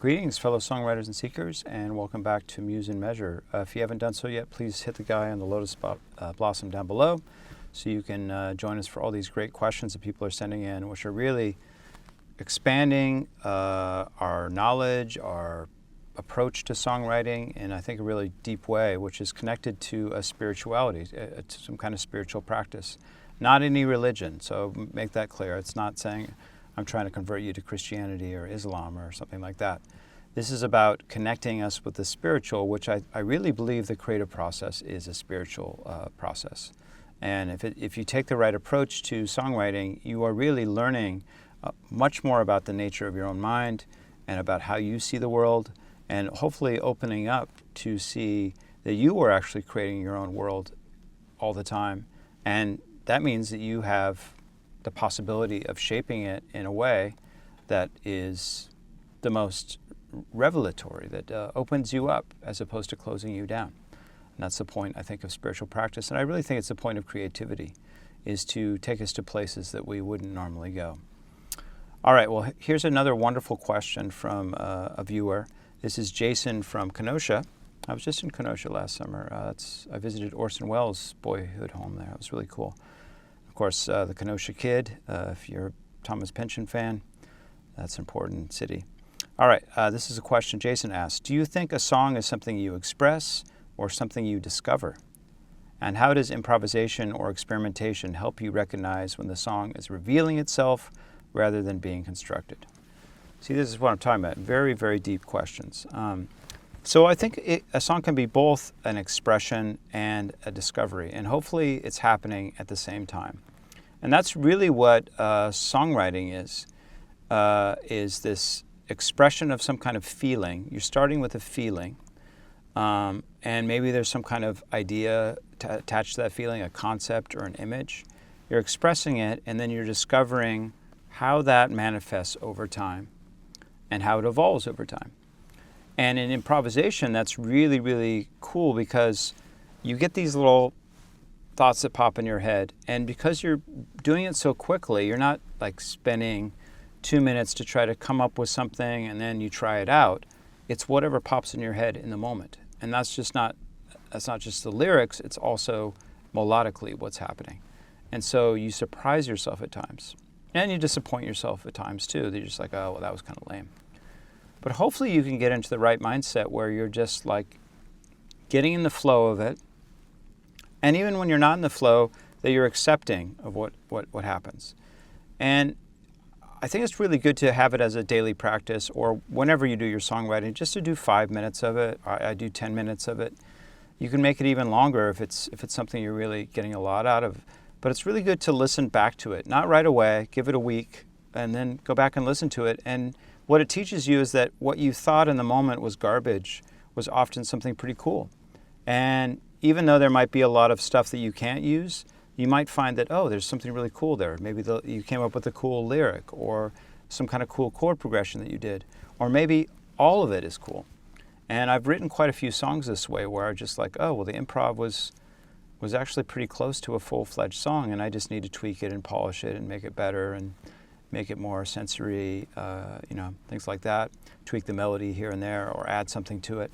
Greetings, fellow songwriters and seekers, and welcome back to Muse Measure. If you haven't done so yet, please hit the guy on the lotus blossom down below so you can join us for all these great questions that people are sending in, which are really expanding our knowledge, our approach to songwriting in, I think, a really deep way, which is connected to a spirituality, to some kind of spiritual practice. Not any religion, so make that clear. It's not saying I'm trying to convert you to Christianity or Islam or something like that. This is about connecting us with the spiritual, which I really believe the creative process is a spiritual process. And if you take the right approach to songwriting, you are really learning much more about the nature of your own mind and about how you see the world, and hopefully opening up to see that you are actually creating your own world all the time. And that means that you have the possibility of shaping it in a way that is the most revelatory, that opens you up as opposed to closing you down. And that's the point, I think, of spiritual practice. And I really think it's the point of creativity, is to take us to places that we wouldn't normally go. All right, well, here's another wonderful question from a viewer. This is Jason from Kenosha. I was just in Kenosha last summer. I visited Orson Welles' boyhood home there. It was really cool. Of course, the Kenosha Kid, if you're a Thomas Pynchon fan, that's an important city. All right, this is a question Jason asked. Do you think a song is something you express or something you discover? And how does improvisation or experimentation help you recognize when the song is revealing itself rather than being constructed? See, this is what I'm talking about. Very, very deep questions. So I think a song can be both an expression and a discovery, and hopefully it's happening at the same time. And that's really what songwriting is this expression of some kind of feeling. You're starting with a feeling, and maybe there's some kind of idea attached to that feeling, a concept or an image. You're expressing it, and then you're discovering how that manifests over time and how it evolves over time. And in improvisation, that's really, really cool, because you get these little thoughts that pop in your head. And because you're doing it so quickly, you're not like spending 2 minutes to try to come up with something and then you try it out. It's whatever pops in your head in the moment. And that's not just the lyrics, it's also melodically what's happening. And so you surprise yourself at times. And you disappoint yourself at times too. You're just like, oh, well, that was kind of lame. But hopefully you can get into the right mindset where you're just like getting in the flow of it. And even when you're not in the flow, that you're accepting of what happens. And I think it's really good to have it as a daily practice, or whenever you do your songwriting, just to do 5 minutes of it. I do 10 minutes of it. You can make it even longer if it's something you're really getting a lot out of. But it's really good to listen back to it. Not right away, give it a week, and then go back and listen to it. And what it teaches you is that what you thought in the moment was garbage was often something pretty cool. And even though there might be a lot of stuff that you can't use, you might find that, oh, there's something really cool there. Maybe you came up with a cool lyric or some kind of cool chord progression that you did. Or maybe all of it is cool. And I've written quite a few songs this way where I'm just like, oh, well, the improv was actually pretty close to a full-fledged song, and I just need to tweak it and polish it and make it better and make it more sensory, things like that. Tweak the melody here and there or add something to it.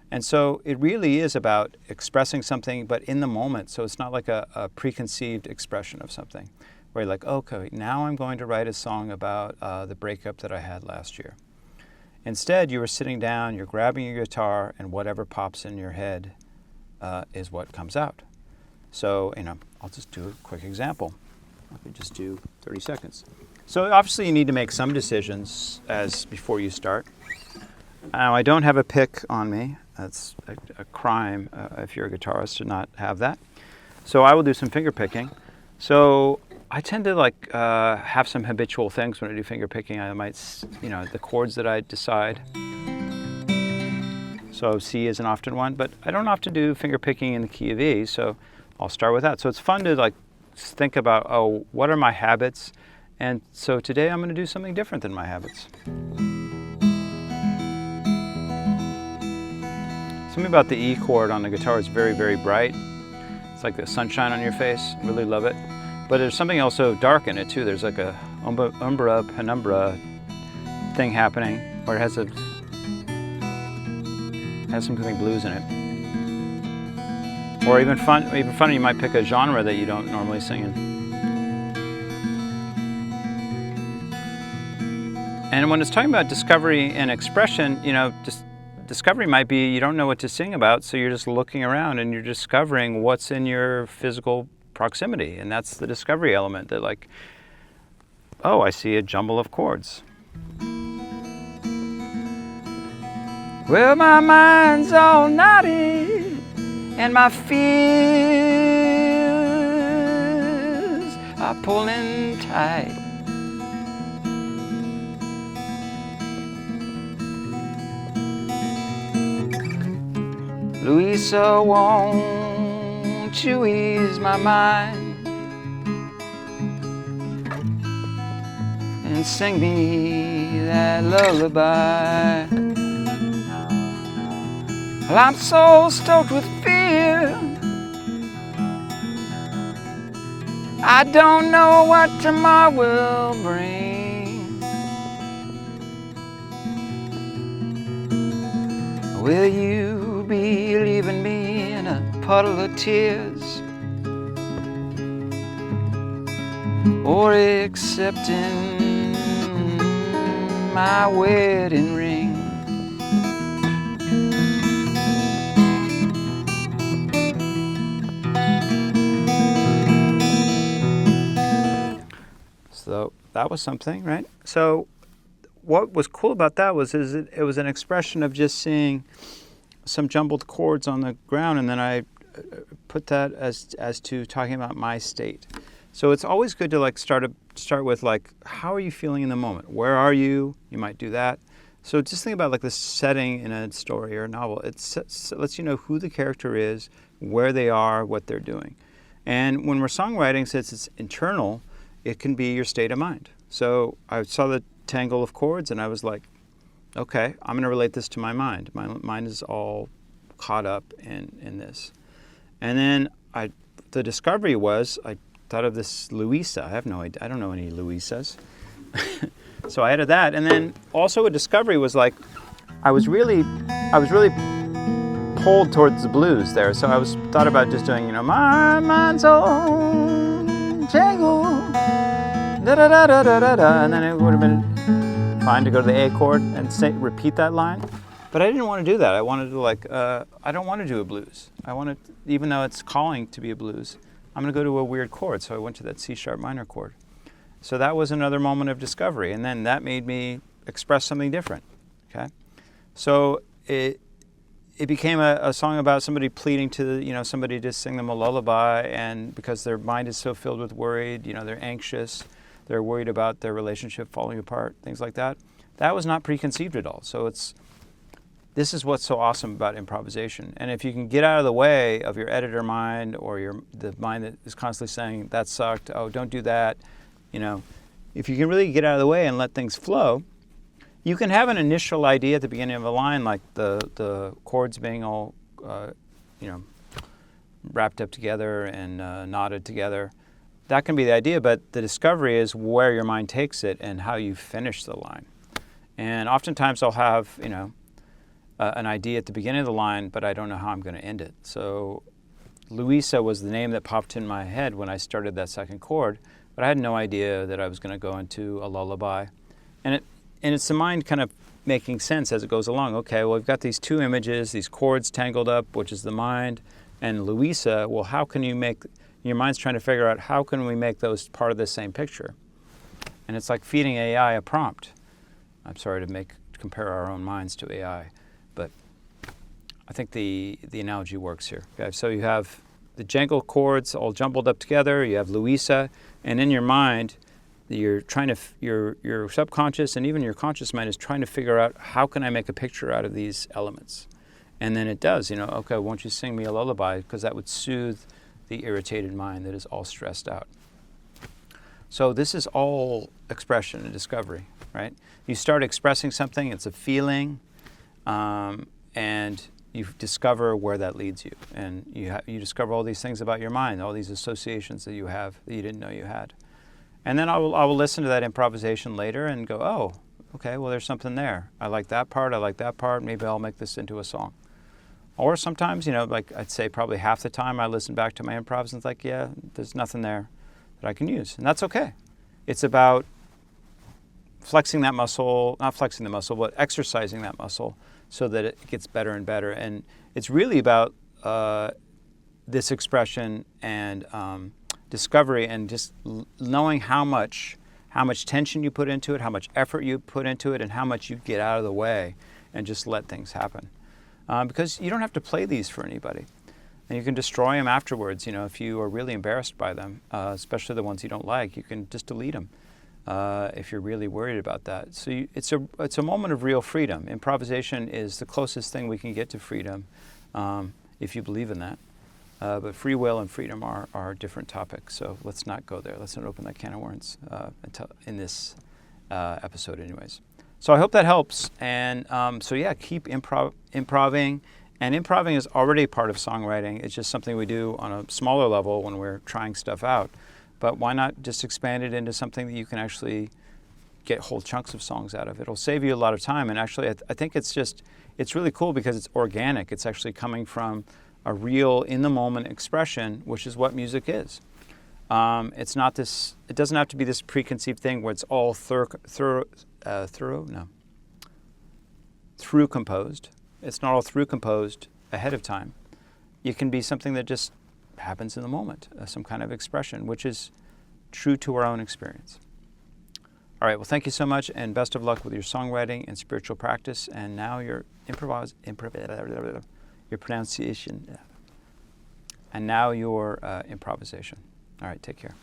And so it really is about expressing something, but in the moment. So it's not like a preconceived expression of something where you're like, okay, now I'm going to write a song about the breakup that I had last year. Instead, you were sitting down, you're grabbing your guitar, and whatever pops in your head is what comes out. So, I'll just do a quick example. I could just do 30 seconds. So obviously you need to make some decisions before you start. Now, I don't have a pick on me. That's a crime if you're a guitarist to not have that. So I will do some finger picking. So I tend to have some habitual things when I do finger picking. I might, the chords that I decide. So C is an often one, but I don't often do finger picking in the key of E, so I'll start with that. So it's fun to think about, oh, what are my habits? And so today I'm going to do something different than my habits. Something about the E chord on the guitar is very, very bright. It's like the sunshine on your face. Really love it. But there's something also dark in it too. There's like a umbra, penumbra thing happening, where it has a has something blues in it. Or even funny, you might pick a genre that you don't normally sing in. And when it's talking about discovery and expression, discovery might be you don't know what to sing about, so you're just looking around and you're discovering what's in your physical proximity. And that's the discovery element, that like, oh, I see a jumble of chords. Well, my mind's all knotty and my fears are pulling tight. Louisa, won't you ease my mind and sing me that lullaby? Well, I'm so stoked with fear, I don't know what tomorrow will bring. Will you be leaving me in a puddle of tears, or accepting my wedding ring? So that was something, right? So what was cool about that was it was an expression of just seeing some jumbled chords on the ground, and then I put that as to talking about my state. So it's always good to like start with like, how are you feeling in the moment? Where are you? You might do that. So just think about like the setting in a story or a novel. It lets you know who the character is, where they are, what they're doing. And when we're songwriting, since it's internal, it can be your state of mind. So I saw the tangle of chords and I was like, okay, I'm going to relate this to my mind. My mind is all caught up in this. And then the discovery was, I thought of this Louisa. I have no idea. I don't know any Louisas. So I added that. And then also a discovery was like, I was really pulled towards the blues there. So I thought about just doing, my mind's all tangled, da-da-da-da-da-da, and then it would have been fine to go to the A chord and repeat that line. But I didn't want to do that. I wanted to I don't want to do a blues. Even though it's calling to be a blues, I'm going to go to a weird chord. So I went to that C sharp minor chord. So that was another moment of discovery. And then that made me express something different. Okay. So it became a song about somebody pleading to somebody to sing them a lullaby, and because their mind is so filled with worried, they're anxious, they're worried about their relationship falling apart, things like that. That was not preconceived at all. So this is what's so awesome about improvisation. And if you can get out of the way of your editor mind or the mind that is constantly saying, that sucked, oh, don't do that, if you can really get out of the way and let things flow, you can have an initial idea at the beginning of a line, like the chords being all, wrapped up together and knotted together. That can be the idea, but the discovery is where your mind takes it and how you finish the line. And oftentimes I'll have, an idea at the beginning of the line, but I don't know how I'm going to end it. So Louisa was the name that popped in my head when I started that second chord, but I had no idea that I was going to go into a lullaby. And it's the mind kind of making sense as it goes along. Okay, well, we've got these two images, these chords tangled up, which is the mind, and Louisa. Well, how can you make, your mind's trying to figure out how can we make those part of the same picture? And it's like feeding AI a prompt. I'm sorry to compare our own minds to AI, but I think the analogy works here. Okay, so you have the jangled chords all jumbled up together, you have Louisa, and in your mind, you're trying to, your subconscious and even your conscious mind is trying to figure out how can I make a picture out of these elements? And then it does, okay, won't you sing me a lullaby? Because that would soothe the irritated mind that is all stressed out. So this is all expression and discovery, right? You start expressing something, it's a feeling, and you discover where that leads you. And you discover all these things about your mind, all these associations that you have that you didn't know you had. And then I will listen to that improvisation later and go, oh, okay, well, there's something there. I like that part, maybe I'll make this into a song. Or sometimes, like I'd say probably half the time I listen back to my improvs and it's like, yeah, there's nothing there that I can use. And that's okay. It's about flexing that muscle, not flexing the muscle, but exercising that muscle so that it gets better and better. And it's really about this expression and discovery and just knowing how much tension you put into it, how much effort you put into it, and how much you get out of the way and just let things happen. Because you don't have to play these for anybody. And you can destroy them afterwards. If you are really embarrassed by them, especially the ones you don't like, you can just delete them if you're really worried about that. So it's a moment of real freedom. Improvisation is the closest thing we can get to freedom, if you believe in that. But free will and freedom are different topics. So let's not go there. Let's not open that can of worms in this episode anyways. So I hope that helps. And keep improving. And improving is already a part of songwriting. It's just something we do on a smaller level when we're trying stuff out. But why not just expand it into something that you can actually get whole chunks of songs out of? It'll save you a lot of time. And actually, I think it's really cool because it's organic. It's actually coming from a real, in-the-moment expression, which is what music is. It's not this. It doesn't have to be this preconceived thing where it's all through composed. It's not all through composed ahead of time. It can be something that just happens in the moment, some kind of expression, which is true to our own experience. All right, well, thank you so much, and best of luck with your songwriting and spiritual practice, and now your pronunciation, and now your improvisation. All right, take care.